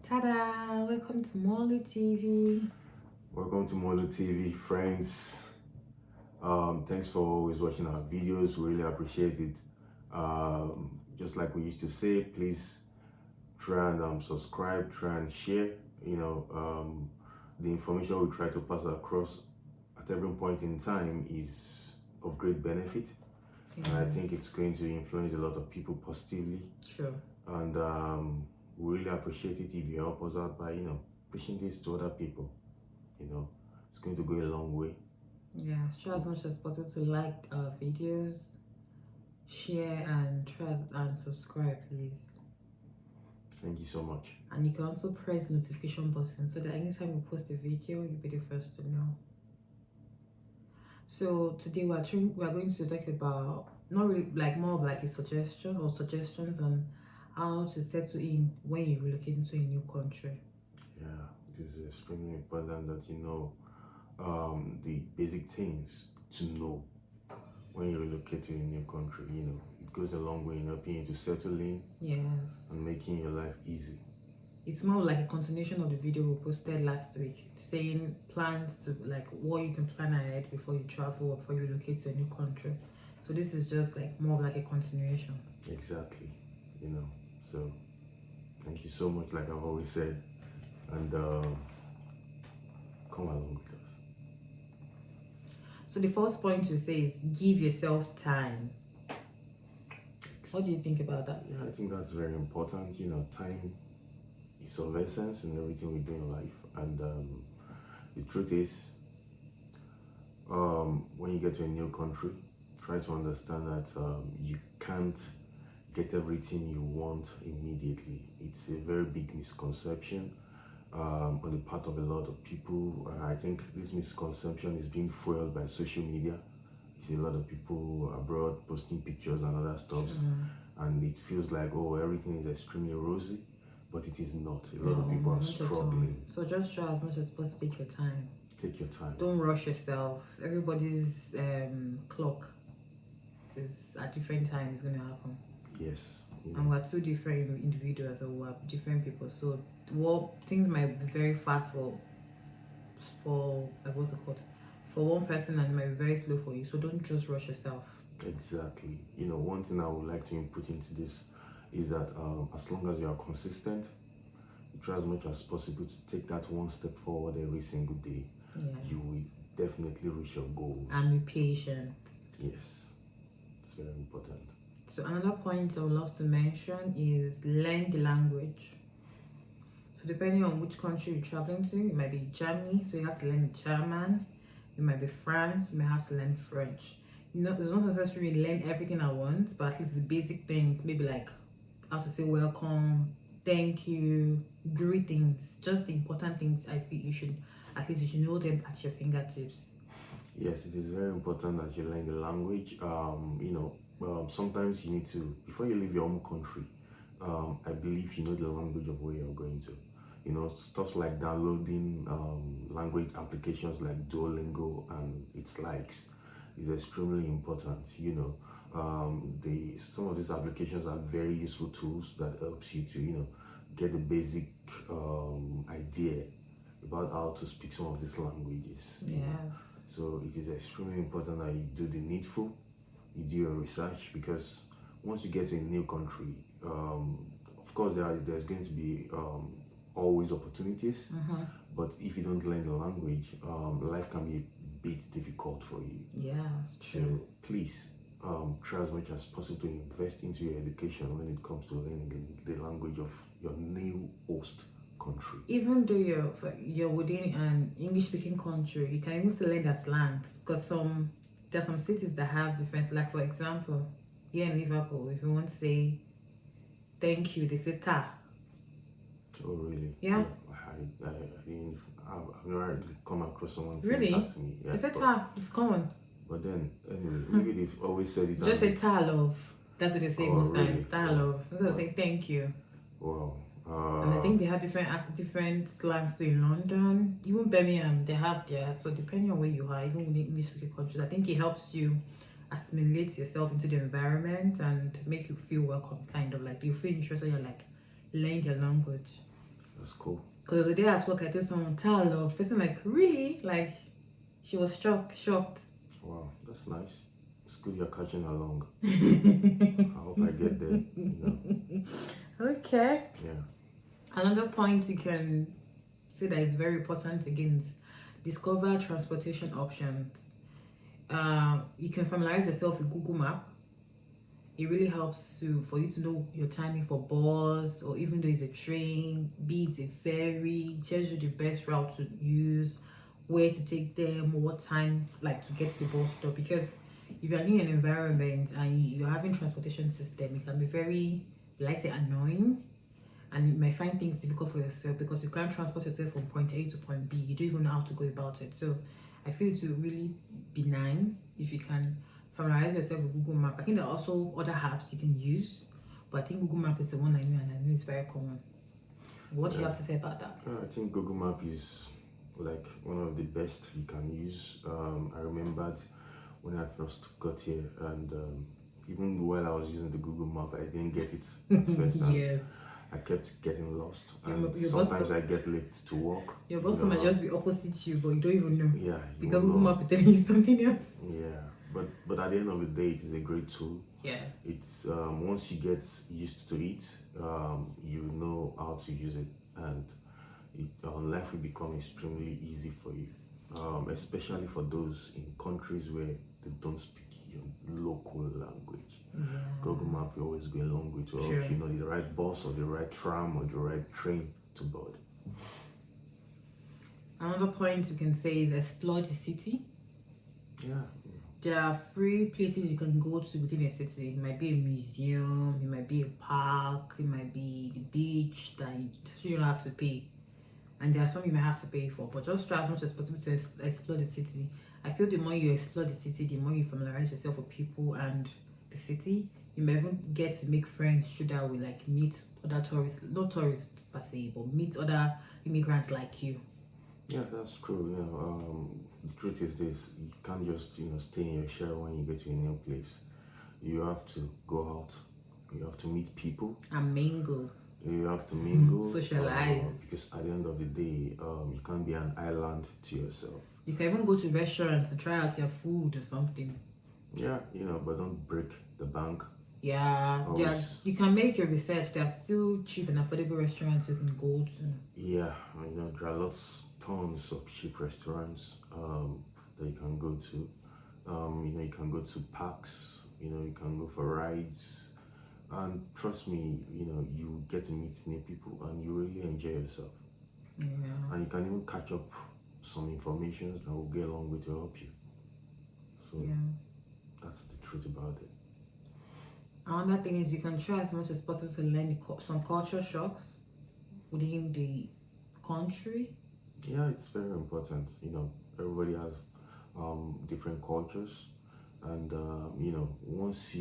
Ta-da! Welcome to Molly TV. Welcome to Molo TV, friends. Thanks for always watching our videos. We really appreciate it. Just like we used to say, please try and subscribe, try and share. The information we try to pass across at every point in time is of great benefit. And I think it's going to influence a lot of people positively. Sure. And we really appreciate it if you help us out by, pushing this to other people. It's going to go a long way. Yeah, try as much as possible to like our videos, share, and try and subscribe, please. Thank you so much. And you can also press the notification button so that anytime we post a video, you'll be the first to know. So today we are going to talk about not really more of like a suggestion or suggestions on how to settle in when you relocate into a new country. Yeah, it is extremely important that you know the basic things to know when you relocate to a new country. It goes a long way in helping you to settle in. Yes. And making your life easy. It's more like a continuation of the video we posted last week, saying plans to like what you can plan ahead before you travel or before you relocate to a new country. So this is just like more of like a continuation. Exactly. So thank you so much, like I've always said, and come along with us. So the first point to say is give yourself time. What do you think about that? Yeah, I think that's very important. Time is of essence in everything we do in life, and the truth is, when you get to a new country, try to understand that you can't get everything you want immediately. It's a very big misconception on the part of a lot of people. I think this misconception is being fueled by social media. You see a lot of people abroad posting pictures and other stuff, and it feels like, oh, everything is extremely rosy, but it is not. A lot of people are struggling. So just try as much as possible to take your time. Take your time. Don't rush yourself. Everybody's clock is at different times going to happen. Yes. And we're two different individuals, or we're different people. So things might be very fast for what's it called? For one person, and it might be very slow for you. So don't just rush yourself. Exactly. One thing I would like to input into this is that as long as you are consistent, you try as much as possible to take that one step forward every single day. Yeah. You will definitely reach your goals. And be patient. Yes, it's very important. So another point I would love to mention is learn the language. So depending on which country you're traveling to, it might be Germany, so you have to learn German. It might be France, you might have to learn French. It's not necessarily learn everything at once, but at least the basic things, maybe like how to say welcome, thank you, greetings, just the important things. I feel you should know them at your fingertips. Yes, it is very important that you learn the language. Sometimes you need to, before you leave your home country, I believe you know the language of where you're going to. Stuff like downloading language applications like Duolingo and its likes is extremely important. Some of these applications are very useful tools that helps you to get the basic idea about how to speak some of these languages. Yes. So it is extremely important that you do the needful, you do your research, because once you get to a new country, of course there's going to be always opportunities, but if you don't learn the language, life can be a bit difficult for you. Yes, true. So please try as much as possible to invest into your education when it comes to learning the language of your new host country. Even though you're within an English-speaking country, you can even still learn that slang, because there's some cities that have different. Like for example, here in Liverpool, if you want to say thank you, they say ta. Oh really? Yeah. I've never come across someone saying really? that to me. They say ta. It's common. But then anyway, maybe they've always said it. Just say ta love. That's what they say most times. Ta love. Instead of saying thank you. Wow. And I think they have different slangs too in London. Even Birmingham, they have theirs. So depending on where you are, even in English-speaking countries, I think it helps you assimilate yourself into the environment and make you feel welcome. Kind of like you feel interested. You're like learn their language. That's cool. Because the day at work, I told someone, tell love. Person like, really? Like, she was shocked. Wow, that's nice. It's good you're catching along. I hope I get there. Okay. Yeah. Another point you can say that is very important again is discover transportation options. You can familiarize yourself with Google Map. It really helps for you to know your timing for bus, or even though it's a train, be it a ferry, tells you the best route to use, where to take them, what time like to get to the bus stop. Because if you're in an environment and you're having transportation system, it can be very, like say, annoying, and you might find things difficult for yourself because you can't transport yourself from point A to point B. You don't even know how to go about it. So I feel to really be nice if you can familiarize yourself with Google Map. I think there are also other apps you can use, but I think Google Map is the one I know, and I know it's very common. What do you have to say about that? I think Google Map is like one of the best you can use. I remembered when I first got here, and even while I was using the Google Map, I didn't get it at first. Yes. I kept getting lost, Your and sometimes I get late to work. Your boss might just be opposite you, but you don't even know. Yeah, because Google Map is telling you something else. Yeah, but at the end of the day, it is a great tool. Yes. It's once you get used to it, you know how to use it, and life will become extremely easy for you, especially for those in countries where they don't speak your local language. Yeah. Google Map will always go a long way to help you know the right bus or the right tram or the right train to board. Another point you can say is explore the city. Yeah. There are free places you can go to within a city. It might be a museum, it might be a park, it might be the beach that you don't have to pay. And there are some you might have to pay for, but just try as much as possible to explore the city. I feel the more you explore the city, the more you familiarize yourself with people and the city. You may even get to make friends through that way, like meet other tourists, not tourists per se, but meet other immigrants like you. Yeah, that's true. The truth is this: you can't just stay in your shell when you get to a new place. You have to go out. You have to meet people and mingle. You have to mingle, socialize. Because at the end of the day, you can't be an island to yourself. You can even go to restaurants to try out your food or something. Yeah, but don't break the bank. Yeah, you can make your research. There are still cheap and affordable restaurants you can go to. Yeah, there are tons of cheap restaurants that you can go to. You can go to parks. You can go for rides. And trust me, you get to meet new people and you really enjoy yourself. Yeah. And you can even catch up some information that will get a long way to help you. So yeah, that's the truth about it. Another thing is you can try as much as possible to learn some culture shocks within the country. Yeah, it's very important. Everybody has different cultures, and once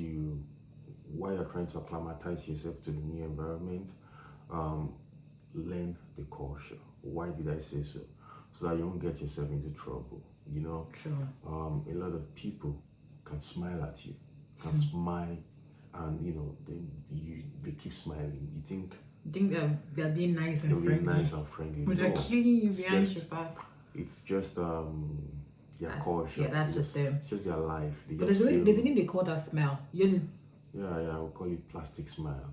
while you're trying to acclimatize yourself to the new environment, learn the culture. Why did I say so? So that you won't get yourself into trouble. Sure. A lot of people can smile at you, can smile, and they keep smiling. You think they're being nice and friendly. Being nice and friendly. But they're killing you behind your back. It's just their culture. Yeah, that's just them. It's just their life. But there's a name they call that smile. Yeah, I would call it plastic smile.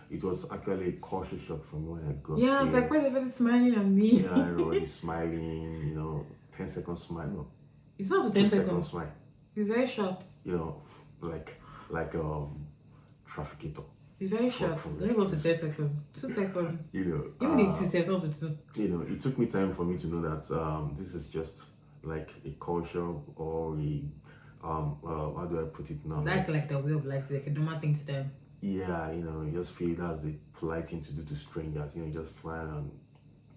It was actually a culture shock for me when I got here. It's like, why is everybody smiling at me? Yeah, everybody's smiling, 10-second smile. No. It's not the 10 seconds smile. It's very short. Like trafficator. It's very short. Don't go to 10 seconds. 2 seconds. Even if 2 seconds, up to 2. It took me time for me to know that this is just like a culture or a how do I put it now? That's like the way of life, like a normal thing to them. Yeah, you just feel that's a polite thing to do to strangers. Just smile and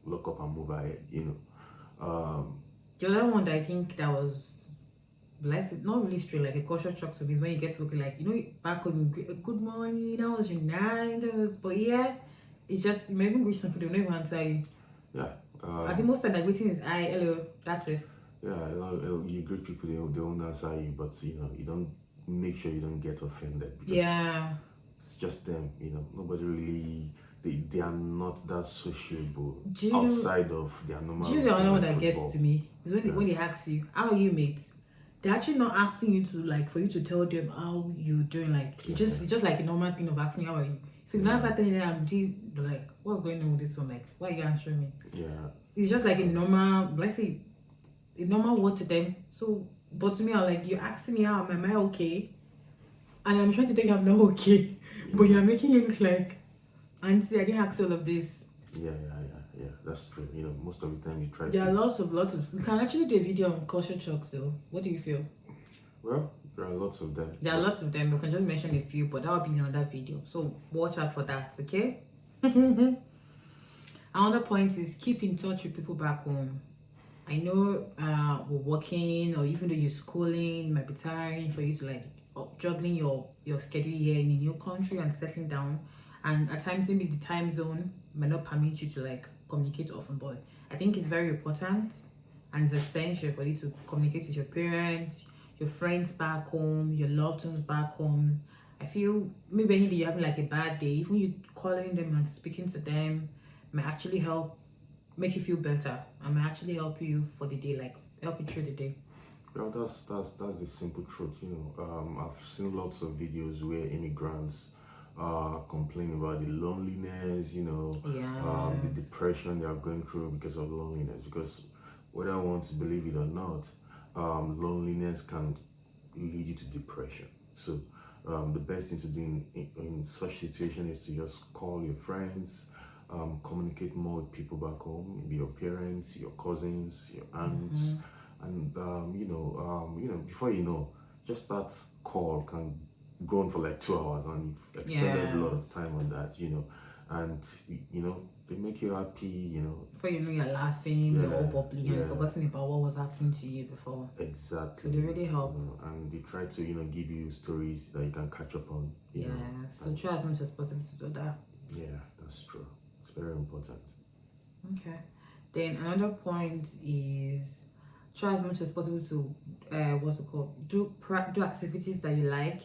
look up and move ahead. The other one that I think that was blessed, not really straight, like a culture shock to me, is when you get to look back home, good morning, that was your night, but yeah, it's just you may even greet some people, they don't even answer you. Yeah. I think most of the greeting is hi, hello, that's it. Yeah, you greet people, they won't answer you, but you don't make sure you don't get offended because it's just them. Nobody really they they are not that sociable Do you know? outside of their normal Do you know the routine other one like that gets football. to me is when they ask you how are you, mate. They're actually not asking you to like for you to tell them how you're doing. Like it's just like a normal thing of asking how are you. So if now start telling them they're like, what's going on with this one? Like, why are you answering me? Yeah. It's just like a normal, let's say, a normal word to them. So, but to me, I'm like, you're asking me how am I okay? And I'm trying to tell you I'm not okay, but you're making it look like, auntie, I didn't ask all of this. Yeah. That's true. You know, most of the time you try There to. are lots of. We can actually do a video on culture shocks, though. What do you feel? Well, there are lots of them. There are lots of them. We can just mention a few, but that will be in another video. So watch out for that, okay? Another point is keep in touch with people back home. I know we're working, or even though you're schooling, it might be tiring for you to like juggling your schedule here in a new country and settling down. And at times, maybe the time zone might not permit you to like communicate often, but I think it's very important and it's essential for you to communicate with your parents, your friends back home, your loved ones back home. I feel maybe any day you're having like a bad day, even you calling them and speaking to them might actually help make you feel better and might actually help you for the day, like help you through the day. Well, that's the simple truth. You know, I've seen lots of videos where immigrants complain about the loneliness. You know, the depression they are going through because of loneliness. Because whether I want to believe it or not, loneliness can lead you to depression. So the best thing to do in such situation is to just call your friends, communicate more with people back home, maybe your parents, your cousins, your aunts, and before you know, just that call can go on for like 2 hours, and you've expended a lot of time on that, and they make you happy, Before you know, you're laughing, you're all bubbly, and you've forgotten about what was happening to you before. Exactly. So they really help. And they try to, give you stories that you can catch up on. So try as much as possible to do that. Yeah, that's true. It's very important. Okay. Then another point is try as much as possible to do activities that you like.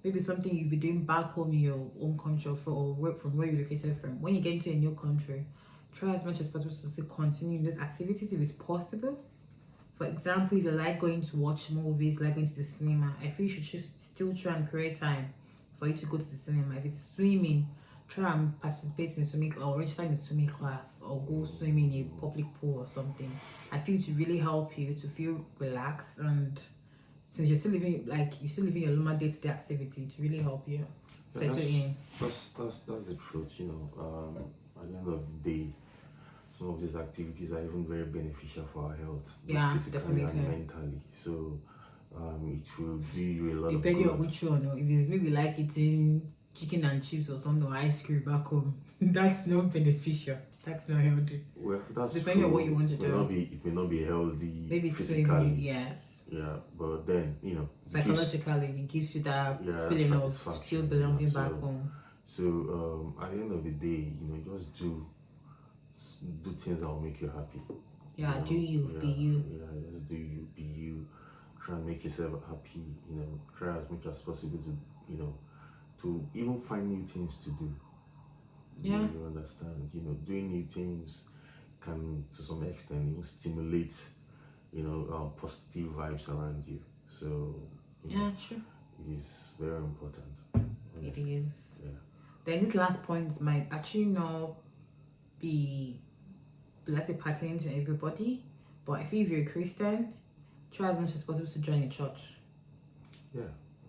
Maybe something you've been doing back home in your own country or from where you're located from. When you get into a new country, try as much as possible to continue those activities if it's possible. For example, if you like going to watch movies, like going to the cinema, I feel you should just still try and create time for you to go to the cinema. If it's swimming, try and participate in swimming or register in a swimming class or go swimming in a public pool or something. I feel to really help you to feel relaxed, and since you're still living your normal day-to-day activity, to really help you settle in. That's the truth, at the end of the day, some of these activities are even very beneficial for our health, both physically and mentally. So it will do you a lot of good. Depending on which one, or if it's maybe like eating chicken and chips or something, or ice cream back home, that's not beneficial. That's not healthy. Well, that's depending on what you want to do. It may not be healthy maybe physically. Swimming, yes. Yeah, but then psychologically it gives you that feeling of still belonging back home. So at the end of the day, just do things that will make you happy. Do you be you. Yeah, just do you, be you. Try and make yourself happy. Try as much as possible to to even find new things to do. Yeah, you understand. Doing new things can to some extent even stimulate positive vibes around you. So sure, it is very important. Honestly. It is. Yeah. Then this last point might actually not be, let's say, pertaining to everybody, but I feel if you're a Christian, try as much as possible to join a church. Yeah.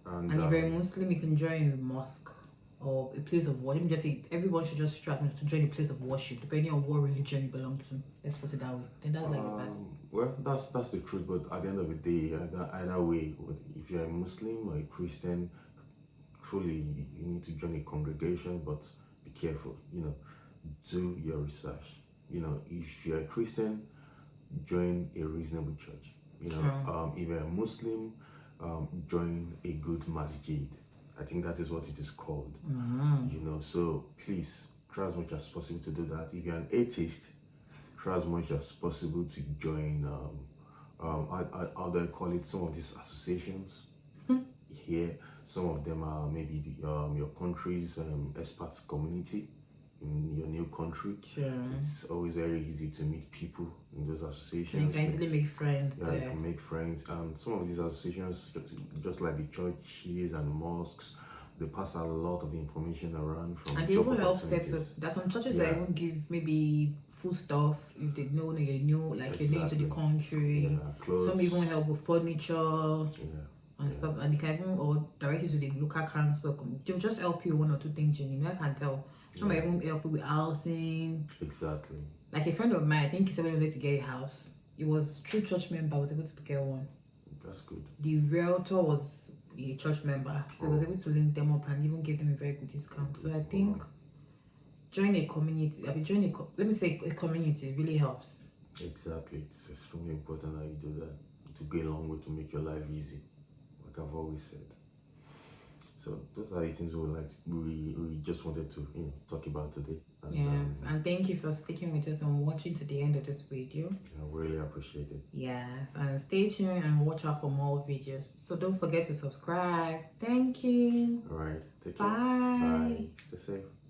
And if you're a Muslim, you can join a mosque or a place of worship. Let me just say, everyone should just try to join a place of worship, depending on what religion you belong to. Let's put it that way. Then that's like the best. Well, that's the truth. But at the end of the day, either way, if you're a Muslim or a Christian, truly you need to join a congregation. But be careful. Do your research. If you're a Christian, join a reasonable church. If you're a Muslim, join a good masjid. I think that is what it is called. So please try as much as possible to do that. If you're an atheist, try as much as possible to join how do I call it, some of these associations here. Some of them are maybe your country's expats community. in your new country. Sure. It's always very easy to meet people in those So you associations. can easily make friends Yeah, you there. can make friends, and some of these associations, just like the churches and mosques, they pass a lot of information around from And they job even help set up. opportunities. There's some churches that Yeah. even give maybe food stuff if they know that you're new, like you're new to the Exactly. country. Yeah, clothes. Some even help with furniture Yeah. and stuff, and they can even or direct you to the local council. They'll just help you one or two things you need. I can tell. Some might even help you with housing. Exactly. Like a friend of mine, I think he said when he wanted to get a house, it was through church member was able to get one. That's good. The realtor was a church member, so he was able to link them up and even give them a very good discount. So I think join a community. Let me say a community really helps. Exactly. It's extremely important that you do that to go a long way to make your life easy, like I've always said. So those are the things we just wanted to talk about today. And, Yes, and thank you for sticking with us and watching to the end of this video. I really appreciate it. Yes, and stay tuned and watch out for more videos. So don't forget to subscribe. Thank you. All right. Take care. Bye. Bye. Stay safe.